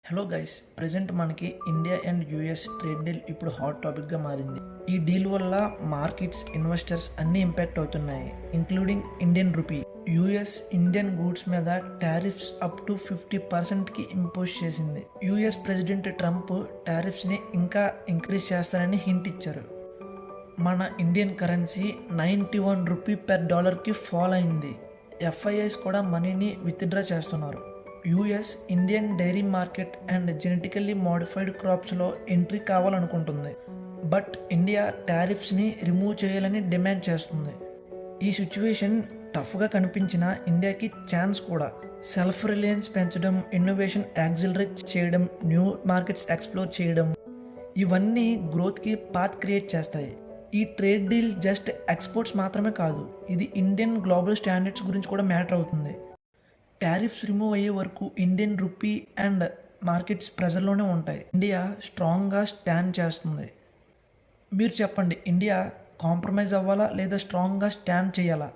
Hello guys, present మనకి India and US trade deal ఇప్పుడు hot టాపిక్గా మారింది. ఈ డీల్ వల్ల మార్కెట్స్, ఇన్వెస్టర్స్ అన్నీ ఇంపాక్ట్ అవుతున్నాయి, including Indian rupee. US Indian goods మీద టారిఫ్స్ అప్ టు 50%కి ఇంపోజ్ చేసింది. యూఎస్ ప్రెసిడెంట్ ట్రంప్ టారిఫ్స్ని ఇంకా ఇంక్రీజ్ చేస్తారని హింట్ ఇచ్చారు. మన ఇండియన్ కరెన్సీ 91 రూపీ per డాలర్కి ఫాల్ అయింది. ఎఫ్ఐఐస్ కూడా మనీని విత్డ్రా చేస్తున్నారు. US Indian dairy market and genetically modified క్రాప్స్లో ఎంట్రీ కావాలనుకుంటుంది, బట్ ఇండియా టారిఫ్స్ని రిమూవ్ చేయాలని డిమాండ్ చేస్తుంది. ఈ సిచ్యువేషన్ టఫ్గా కనిపించిన ఇండియాకి ఛాన్స్ కూడా. సెల్ఫ్ రిలయన్స్ పెంచడం, ఇన్నోవేషన్ యాక్సిలరేట్ చేయడం, న్యూ మార్కెట్స్ ఎక్స్ప్లోర్ చేయడం, ఇవన్నీ గ్రోత్కి పాత్ క్రియేట్ చేస్తాయి. ఈ ట్రేడ్ డీల్ జస్ట్ ఎక్స్పోర్ట్స్ మాత్రమే కాదు, ఇది ఇండియన్ గ్లోబల్ స్టాండర్డ్స్ గురించి కూడా మ్యాటర్ అవుతుంది. టారిఫ్స్ రిమూవ్ అయ్యే వరకు ఇండియన్ రూపీ అండ్ మార్కెట్స్ ప్రెజర్లోనే ఉంటాయి. ఇండియా స్ట్రాంగ్గా స్టాండ్ చేస్తుంది. మీరు చెప్పండి, ఇండియా కాంప్రమైజ్ అవ్వాలా లేదా స్ట్రాంగ్గా స్టాండ్ చేయాలా?